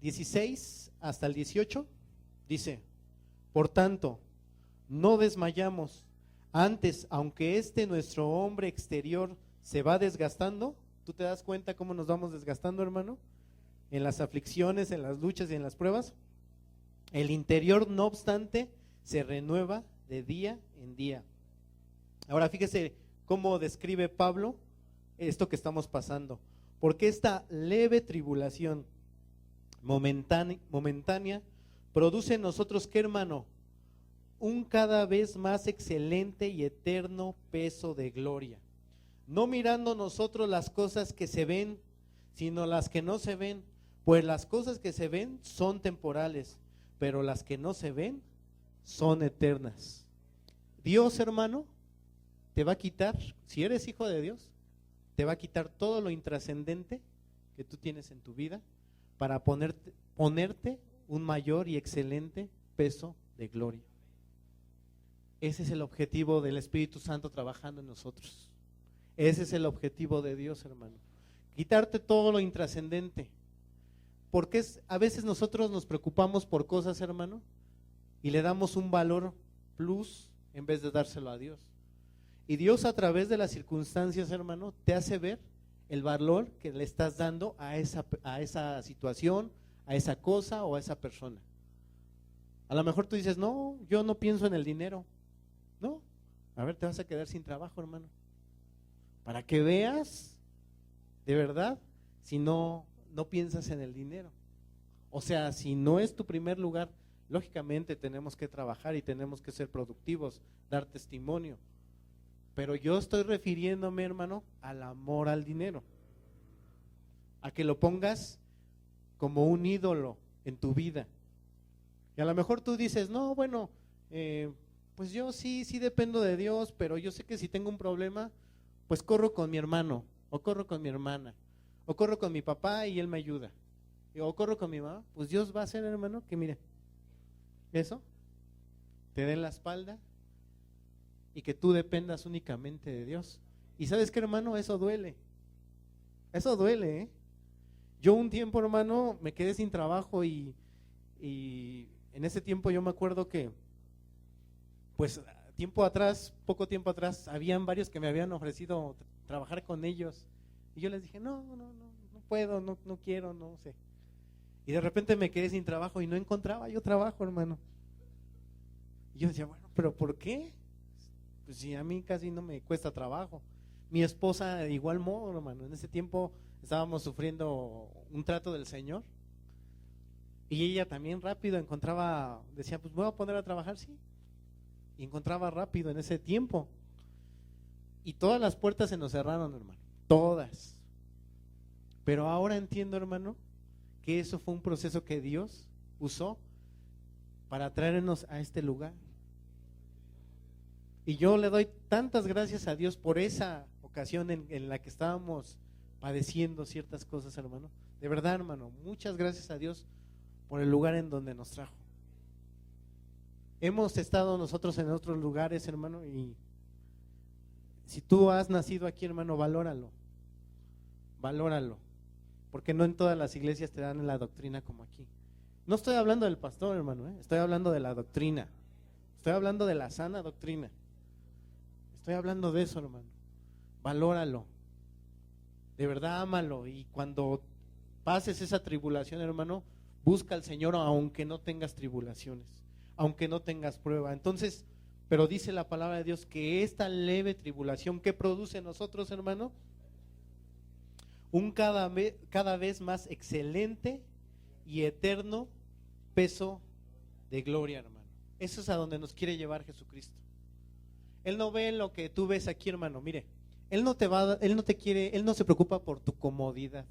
16 hasta el 18 dice: por tanto, no desmayamos. Antes, aunque nuestro hombre exterior se va desgastando, ¿tú te das cuenta cómo nos vamos desgastando, hermano? En las aflicciones, en las luchas y en las pruebas. El interior, no obstante, se renueva de día en día. Ahora fíjese cómo describe Pablo esto que estamos pasando. Porque esta leve tribulación momentánea produce en nosotros, ¿qué, hermano? Un cada vez más excelente y eterno peso de gloria. No mirando nosotros las cosas que se ven, sino las que no se ven, Pues las cosas que se ven son temporales, pero las que no se ven son eternas. Dios, hermano, te va a quitar, si eres hijo de Dios, te va a quitar todo lo intrascendente que tú tienes en tu vida para ponerte un mayor y excelente peso de gloria. Ese es el objetivo del Espíritu Santo trabajando en nosotros. Ese es el objetivo de Dios, hermano. Quitarte todo lo intrascendente. Porque a veces nosotros nos preocupamos por cosas, hermano, y le damos un valor plus en vez de dárselo a Dios. Y Dios, a través de las circunstancias, hermano, te hace ver el valor que le estás dando a esa situación, a esa cosa o a esa persona. A lo mejor tú dices, no, yo no pienso en el dinero. No, a ver, te vas a quedar sin trabajo, hermano. Para que veas, de verdad, si no piensas en el dinero. O sea, si no es tu primer lugar, lógicamente tenemos que trabajar y tenemos que ser productivos, dar testimonio. Pero yo estoy refiriéndome, hermano, al amor al dinero. A que lo pongas como un ídolo en tu vida. Y a lo mejor tú dices, no, bueno, pues yo sí dependo de Dios, pero yo sé que si tengo un problema, pues corro con mi hermano, o corro con mi hermana, o corro con mi papá y él me ayuda, o corro con mi mamá. Pues Dios va a hacer, hermano, que mire, eso te dé la espalda y que tú dependas únicamente de Dios. Y ¿sabes qué, hermano? Eso duele, ¿eh? Yo un tiempo, hermano, me quedé sin trabajo y en ese tiempo yo me acuerdo que, pues poco tiempo atrás, habían varios que me habían ofrecido trabajar con ellos. Y yo les dije, no puedo, no quiero, no sé. Y de repente me quedé sin trabajo y no encontraba yo trabajo, hermano. Y yo decía, bueno, ¿pero por qué? Pues si a mí casi no me cuesta trabajo. Mi esposa de igual modo, hermano. En ese tiempo estábamos sufriendo un trato del Señor. Y ella también rápido encontraba, decía, pues me voy a poner a trabajar, sí. Y encontraba rápido en ese tiempo. Y todas las puertas se nos cerraron, hermano. Todas. Pero ahora entiendo, hermano, que eso fue un proceso que Dios usó para traernos a este lugar. Y yo le doy tantas gracias a Dios por esa ocasión en la que estábamos padeciendo ciertas cosas, hermano. De verdad, hermano, muchas gracias a Dios por el lugar en donde nos trajo. Hemos estado nosotros en otros lugares, hermano, y si tú has nacido aquí, hermano, valóralo, porque no en todas las iglesias te dan la doctrina como aquí. No estoy hablando del pastor, hermano, estoy hablando de la doctrina, estoy hablando de la sana doctrina, estoy hablando de eso, hermano. Valóralo, de verdad ámalo, y cuando pases esa tribulación, hermano, busca al Señor aunque no tengas tribulaciones, aunque no tengas prueba. Entonces, pero dice la palabra de Dios que esta leve tribulación, ¿qué produce en nosotros, hermano? Un cada vez más excelente y eterno peso de gloria, hermano. Eso es a donde nos quiere llevar Jesucristo. Él no ve lo que tú ves aquí, hermano. Mire, Él no se preocupa por tu comodidad.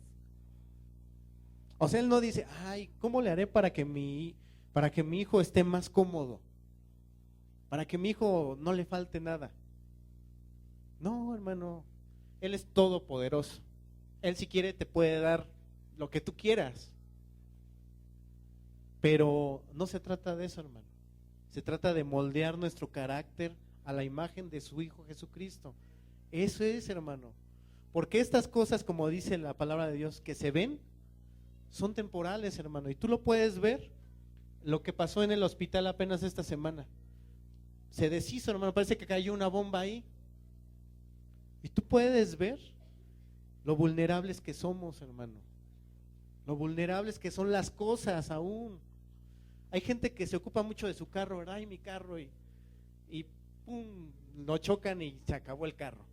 O sea, Él no dice, ay, ¿cómo le haré para que mi hijo esté más cómodo? Para que mi hijo no le falte nada. No, hermano, Él es todopoderoso. Él, si quiere, te puede dar lo que tú quieras. Pero no se trata de eso, hermano. Se trata de moldear nuestro carácter a la imagen de su Hijo Jesucristo. Eso es, hermano. Porque estas cosas, como dice la palabra de Dios, que se ven, son temporales, hermano. Y tú lo puedes ver, lo que pasó en el hospital apenas esta semana. Se deshizo, hermano, parece que cayó una bomba ahí. Y tú puedes ver lo vulnerables que somos, hermano. Lo vulnerables que son las cosas aún. Hay gente que se ocupa mucho de su carro, ¿verdad? Ay, mi carro, y pum, lo chocan y se acabó el carro.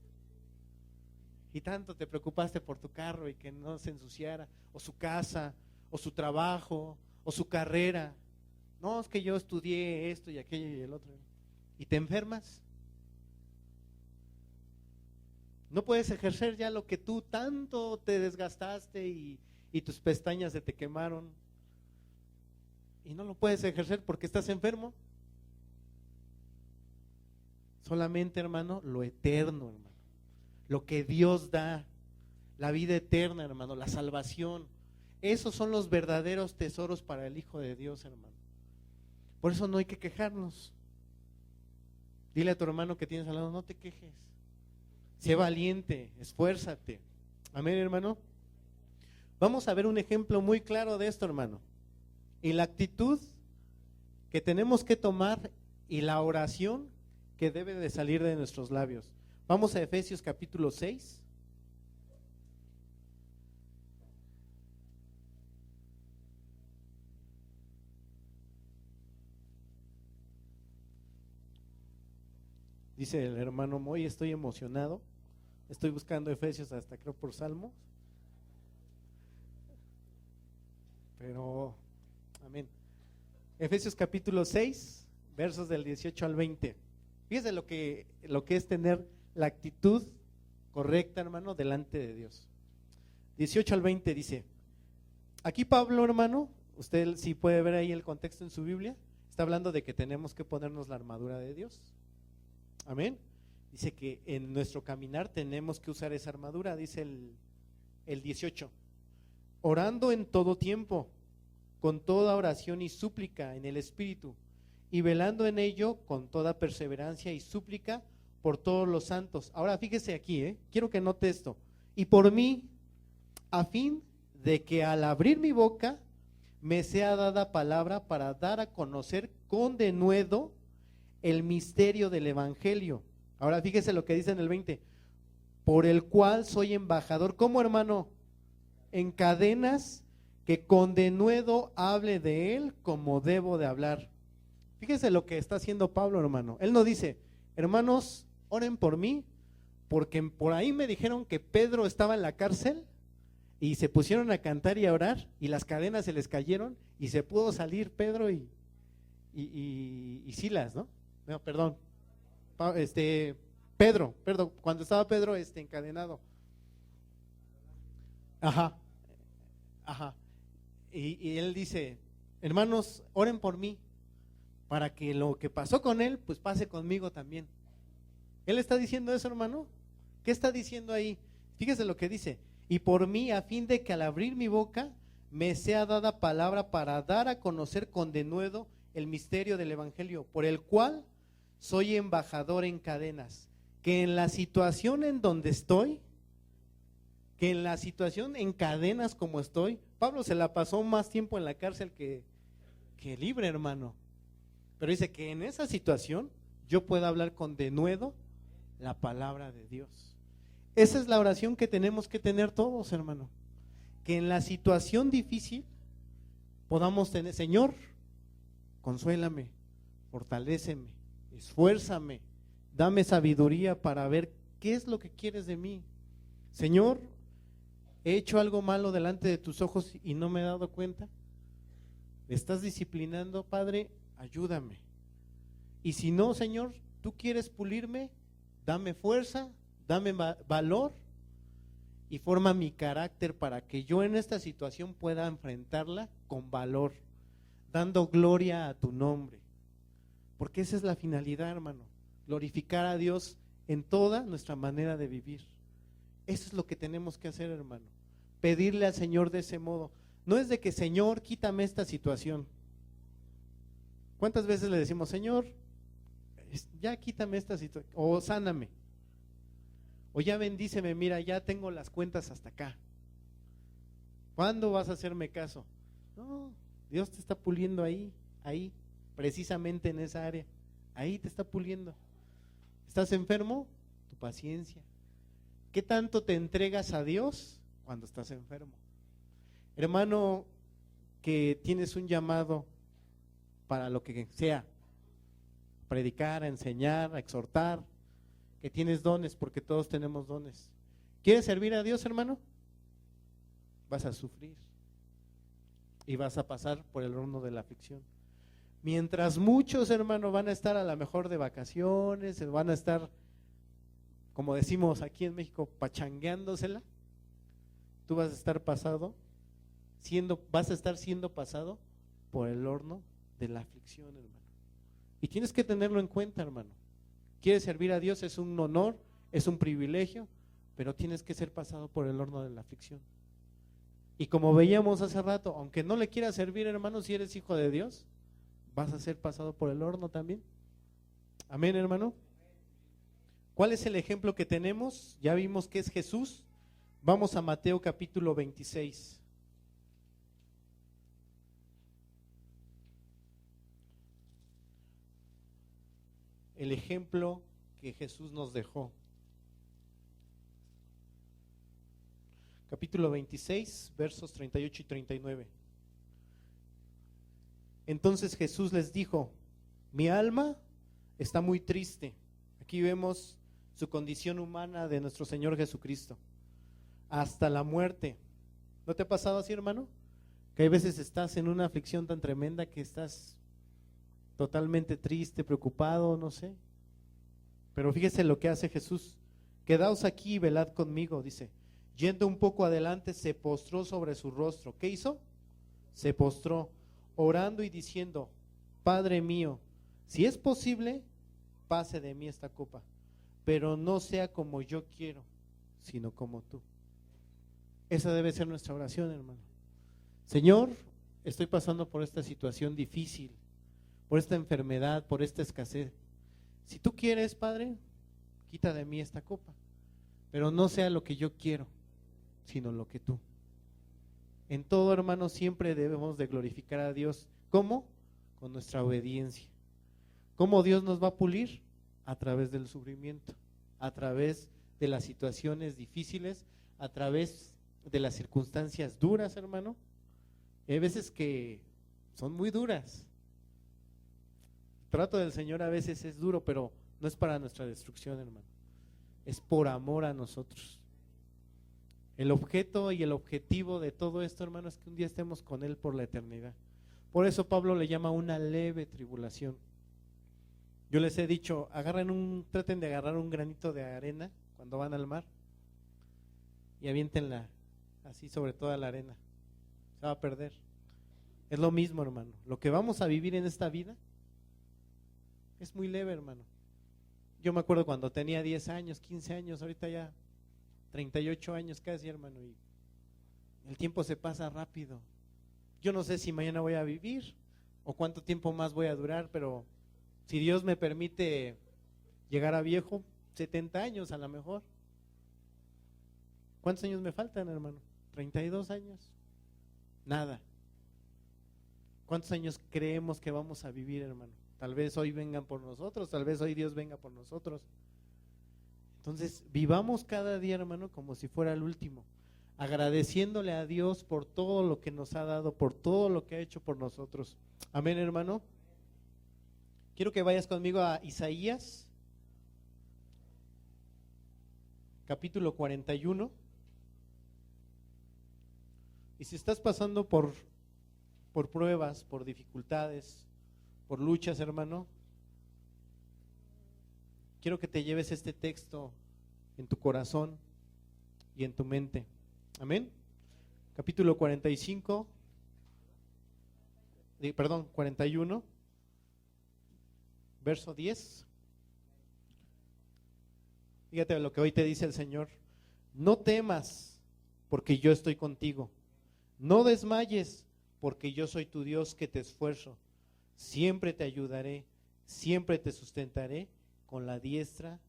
Y tanto te preocupaste por tu carro y que no se ensuciara, o su casa, o su trabajo, o su carrera. No, es que yo estudié esto y aquello y el otro. Y te enfermas. No puedes ejercer ya lo que tú tanto te desgastaste y y tus pestañas se te quemaron y no lo puedes ejercer porque estás enfermo. Solamente, hermano, lo eterno, hermano, lo que Dios da, la vida eterna, hermano, la salvación, esos son los verdaderos tesoros para el Hijo de Dios, hermano. Por eso no hay que quejarnos. Dile a tu hermano que tienes al lado, no te quejes, sé valiente, esfuérzate. Amén, hermano. Vamos a ver un ejemplo muy claro de esto, hermano, y la actitud que tenemos que tomar y la oración que debe de salir de nuestros labios. Vamos a Efesios capítulo 6. Dice el hermano Moy, estoy emocionado, estoy buscando Efesios hasta creo por Salmos, pero amén. Efesios capítulo 6, versos del 18 al 20. Fíjese lo que es tener la actitud correcta, hermano, delante de Dios. 18 al 20 dice, aquí Pablo, hermano, usted si puede ver ahí el contexto en su Biblia, está hablando de que tenemos que ponernos la armadura de Dios. Amén. Dice que en nuestro caminar tenemos que usar esa armadura, dice el 18. Orando en todo tiempo, con toda oración y súplica en el Espíritu, y velando en ello con toda perseverancia y súplica por todos los santos. Ahora fíjese aquí, quiero que note esto. Y por mí, a fin de que al abrir mi boca me sea dada palabra para dar a conocer con denuedo el misterio del evangelio. Ahora fíjese lo que dice en el 20, por el cual soy embajador, ¿cómo, hermano? En cadenas, que con denuedo hable de él como debo de hablar. Fíjese lo que está haciendo Pablo, hermano. Él no dice, hermanos, oren por mí, porque por ahí me dijeron que Pedro estaba en la cárcel y se pusieron a cantar y a orar y las cadenas se les cayeron y se pudo salir Pedro y Silas, ¿no? No, perdón, Pedro, cuando estaba Pedro encadenado. Ajá. Y él dice, hermanos, oren por mí, para que lo que pasó con él, pues pase conmigo también. Él está diciendo eso, hermano. ¿Qué está diciendo ahí? Fíjese lo que dice, y por mí, a fin de que al abrir mi boca, me sea dada palabra para dar a conocer con denuedo el misterio del evangelio, por el cual soy embajador en cadenas, que en la situación en donde estoy, que en la situación en cadenas como estoy, Pablo se la pasó más tiempo en la cárcel que libre, hermano. Pero dice que en esa situación yo puedo hablar con denuedo la palabra de Dios. Esa es la oración que tenemos que tener todos, hermano. Que en la situación difícil podamos tener, Señor, consuélame, fortaléceme, esfuérzame, dame sabiduría para ver qué es lo que quieres de mí. Señor, he hecho algo malo delante de tus ojos y no me he dado cuenta. ¿Me estás disciplinando, Padre? Ayúdame. Y si no, Señor, tú quieres pulirme, dame fuerza, dame valor y forma mi carácter para que yo en esta situación pueda enfrentarla con valor, dando gloria a tu nombre. Porque esa es la finalidad, hermano, glorificar a Dios en toda nuestra manera de vivir. Eso es lo que tenemos que hacer, hermano, pedirle al Señor de ese modo. No es de que, Señor, quítame esta situación. ¿Cuántas veces le decimos, Señor, ya quítame esta situación, o sáname, o ya bendíceme, mira, ya tengo las cuentas hasta acá? ¿Cuándo vas a hacerme caso? No, Dios te está puliendo ahí, precisamente en esa área, ahí te está puliendo. ¿Estás enfermo? Tu paciencia. ¿Qué tanto te entregas a Dios cuando estás enfermo? Hermano, que tienes un llamado para lo que sea, predicar, a enseñar, a exhortar, que tienes dones, porque todos tenemos dones. ¿Quieres servir a Dios, hermano? Vas a sufrir y vas a pasar por el horno de la aflicción. Mientras muchos, hermano, van a estar a lo mejor de vacaciones, van a estar, como decimos aquí en México, pachangueándosela, tú vas a estar pasado vas a estar siendo pasado por el horno de la aflicción, hermano. Y tienes que tenerlo en cuenta, hermano. Quieres servir a Dios, es un honor, es un privilegio, pero tienes que ser pasado por el horno de la aflicción. Y como veíamos hace rato, aunque no le quieras servir, hermano, si eres hijo de Dios, vas a ser pasado por el horno también. Amén, hermano. ¿Cuál es el ejemplo que tenemos? Ya vimos que es Jesús. Vamos a Mateo capítulo 26. El ejemplo que Jesús nos dejó. Capítulo 26, versos 38 y 39. Entonces Jesús les dijo: mi alma está muy triste. Aquí vemos su condición humana de nuestro Señor Jesucristo, hasta la muerte. ¿No te ha pasado así, hermano? Que hay veces estás en una aflicción tan tremenda que estás totalmente triste, preocupado, no sé. Pero fíjese lo que hace Jesús. Quedaos aquí y velad conmigo, dice. Yendo un poco adelante, se postró sobre su rostro. ¿Qué hizo? Se postró, orando y diciendo: Padre mío, si es posible, pase de mí esta copa, pero no sea como yo quiero, sino como tú. Esa debe ser nuestra oración, hermano. Señor, estoy pasando por esta situación difícil, por esta enfermedad, por esta escasez. Si tú quieres, Padre, quita de mí esta copa, pero no sea lo que yo quiero, sino lo que tú. En todo, hermano, siempre debemos de glorificar a Dios. ¿Cómo? Con nuestra obediencia. ¿Cómo Dios nos va a pulir? A través del sufrimiento, a través de las situaciones difíciles, a través de las circunstancias duras, hermano. Hay veces que son muy duras. El trato del Señor a veces es duro, pero no es para nuestra destrucción, hermano. Es por amor a nosotros. El objeto y el objetivo de todo esto, hermano, es que un día estemos con Él por la eternidad. Por eso Pablo le llama una leve tribulación. Yo les he dicho, traten de agarrar un granito de arena cuando van al mar y aviéntenla así sobre toda la arena. Se va a perder. Es lo mismo, hermano. Lo que vamos a vivir en esta vida es muy leve, hermano. Yo me acuerdo cuando tenía 10 años, 15 años, ahorita ya 38 años casi, hermano, y el tiempo se pasa rápido. Yo no sé si mañana voy a vivir o cuánto tiempo más voy a durar, pero si Dios me permite llegar a viejo, 70 años a lo mejor. ¿Cuántos años me faltan, hermano? 32 años. Nada. ¿Cuántos años creemos que vamos a vivir, hermano? Tal vez hoy vengan por nosotros, tal vez hoy Dios venga por nosotros. Entonces, vivamos cada día, hermano, como si fuera el último, agradeciéndole a Dios por todo lo que nos ha dado, por todo lo que ha hecho por nosotros. Amén, hermano. Quiero que vayas conmigo a Isaías, capítulo 41. Y si estás pasando por pruebas, por dificultades, por luchas, hermano, quiero que te lleves este texto en tu corazón y en tu mente. Amén. Capítulo 41, verso 10. Fíjate lo que hoy te dice el Señor. No temas, porque yo estoy contigo. No desmayes, porque yo soy tu Dios que te esfuerzo. Siempre te ayudaré, siempre te sustentaré con la diestra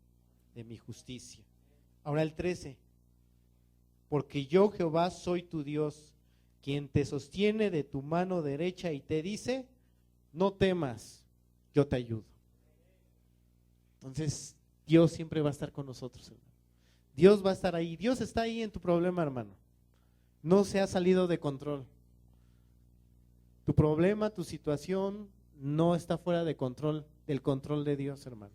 de mi justicia. Ahora el 13. Porque yo, Jehová, soy tu Dios, quien te sostiene de tu mano derecha y te dice: no temas, yo te ayudo. Entonces, Dios siempre va a estar con nosotros, hermano. Dios va a estar ahí. Dios está ahí en tu problema, hermano. No se ha salido de control. Tu problema, tu situación no está fuera de control, del control de Dios, hermano.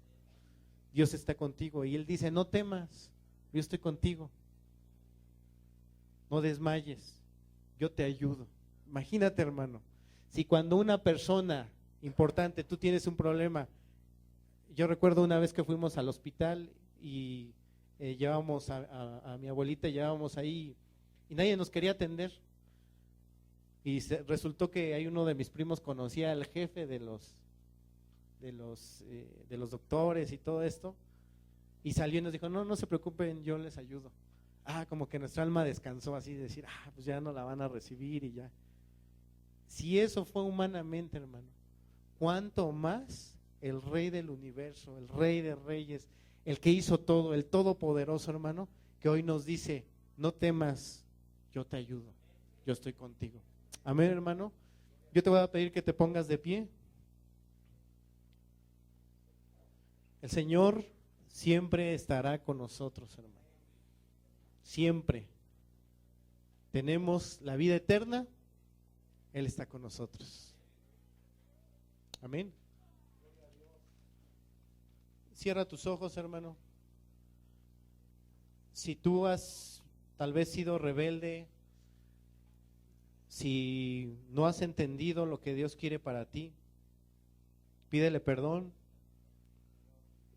Dios está contigo y Él dice: no temas, yo estoy contigo. No desmayes, yo te ayudo. Imagínate, hermano, si cuando una persona importante, tú tienes un problema. Yo recuerdo una vez que fuimos al hospital y llevábamos a mi abuelita, llevábamos ahí y nadie nos quería atender. Y resultó que hay uno de mis primos conocía al jefe de los doctores y todo esto, y salió y nos dijo, no se preocupen, yo les ayudo. Como que nuestra alma descansó así, de decir, pues ya no la van a recibir y ya. Si eso fue humanamente, hermano, ¿cuánto más el Rey del universo, el Rey de reyes, el que hizo todo, el todopoderoso, hermano, que hoy nos dice, no temas, yo te ayudo, yo estoy contigo? Amén, hermano. Yo te voy a pedir que te pongas de pie. El Señor siempre estará con nosotros, hermano. Siempre. Tenemos la vida eterna, Él está con nosotros. Amén. Cierra tus ojos, hermano. Si tú has tal vez sido rebelde, si no has entendido lo que Dios quiere para ti, pídele perdón.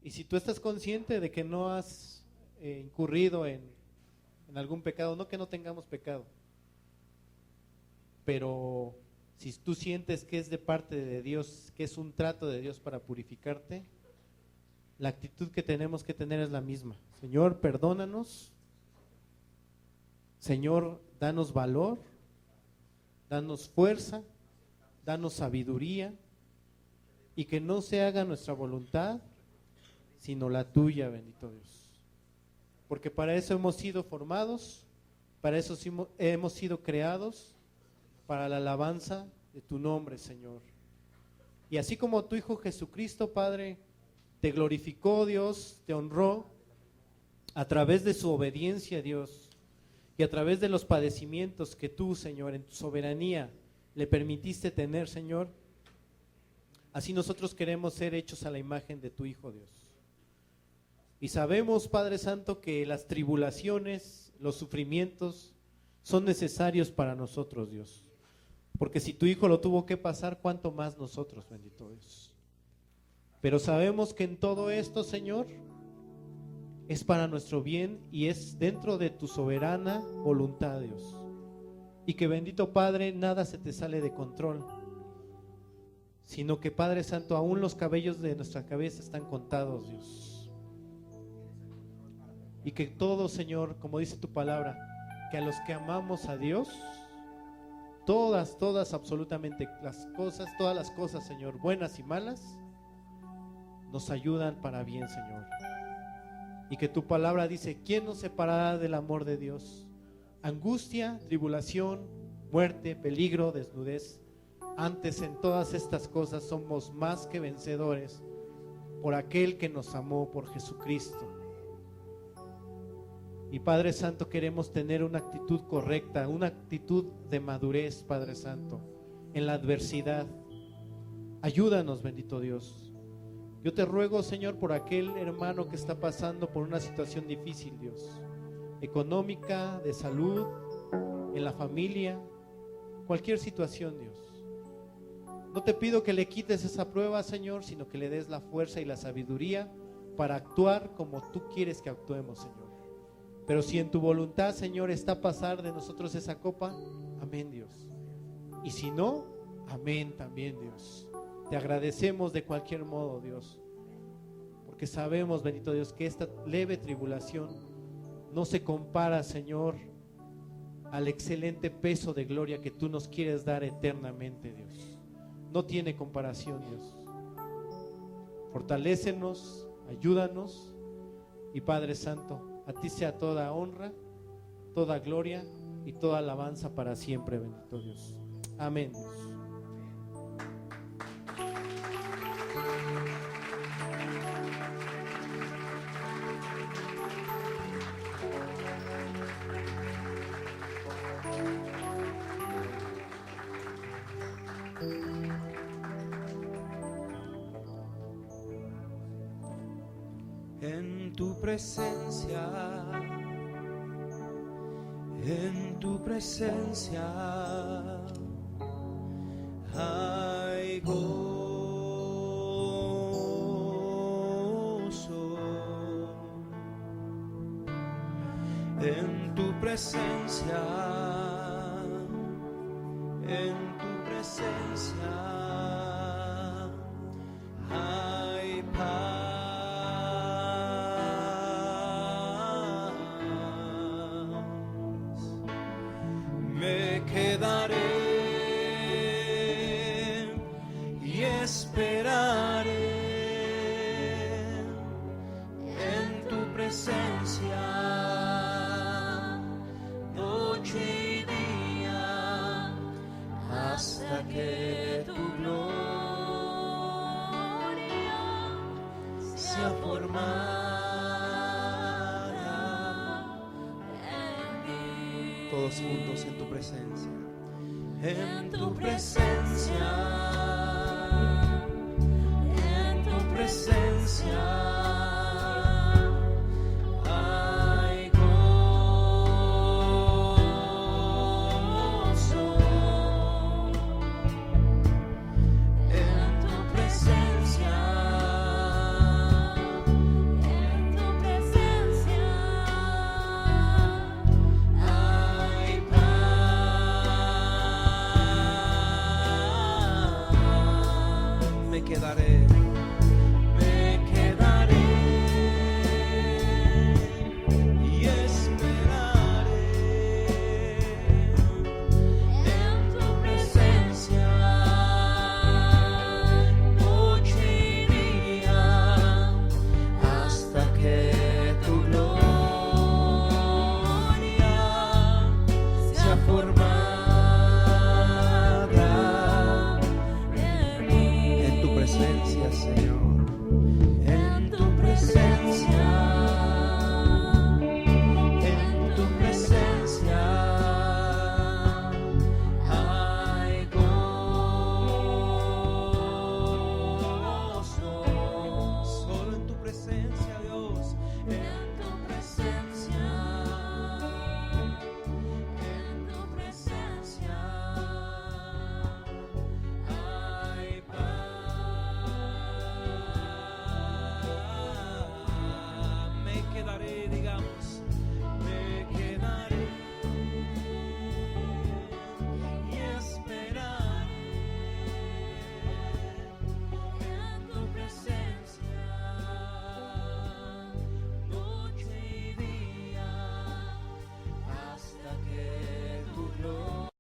Y si tú estás consciente de que no has incurrido en algún pecado, no que no tengamos pecado, pero si tú sientes que es de parte de Dios, que es un trato de Dios para purificarte, la actitud que tenemos que tener es la misma. Señor, perdónanos. Señor, danos valor, danos fuerza, danos sabiduría, y que no se haga nuestra voluntad, sino la tuya, bendito Dios. Porque para eso hemos sido formados, para eso hemos sido creados, para la alabanza de tu nombre, Señor. Y así como tu Hijo Jesucristo, Padre, te glorificó, Dios, te honró a través de su obediencia, Dios, y a través de los padecimientos que tú, Señor, en tu soberanía le permitiste tener, Señor, así nosotros queremos ser hechos a la imagen de tu Hijo, Dios. Y sabemos, Padre Santo, que las tribulaciones, los sufrimientos son necesarios para nosotros, Dios. Porque si tu Hijo lo tuvo que pasar, ¿cuánto más nosotros, bendito Dios? Pero sabemos que en todo esto, Señor, es para nuestro bien y es dentro de tu soberana voluntad, Dios. Y que, bendito Padre, nada se te sale de control, sino que, Padre Santo, aún los cabellos de nuestra cabeza están contados, Dios. Y que todo, Señor, como dice tu palabra, que a los que amamos a Dios, todas, absolutamente todas las cosas, Señor, buenas y malas, nos ayudan para bien, Señor. Y que tu palabra dice, ¿quién nos separará del amor de Dios? Angustia, tribulación, muerte, peligro, desnudez. Antes en todas estas cosas somos más que vencedores por aquel que nos amó, por Jesucristo. Y Padre Santo, queremos tener una actitud correcta, una actitud de madurez, Padre Santo, en la adversidad. Ayúdanos, bendito Dios. Yo te ruego, Señor, por aquel hermano que está pasando por una situación difícil, Dios, económica, de salud, en la familia, cualquier situación, Dios. No te pido que le quites esa prueba, Señor, sino que le des la fuerza y la sabiduría para actuar como tú quieres que actuemos, Señor. Pero si en tu voluntad, Señor, está pasar de nosotros esa copa, amén, Dios. Y si no, amén también, Dios. Te agradecemos de cualquier modo, Dios, porque sabemos, bendito Dios, que esta leve tribulación no se compara, Señor, al excelente peso de gloria que tú nos quieres dar eternamente, Dios. No tiene comparación, Dios. Fortalécenos, ayúdanos, y Padre Santo, a ti sea toda honra, toda gloria y toda alabanza para siempre, bendito Dios. Amén, Dios. En tu presencia hay gozo, en tu presencia en tu presencia hay paz. Me quedaré y esperaré en tu presencia noche y día hasta que tu gloria sea formada en mí. Todos juntos en tu presencia. En tu presencia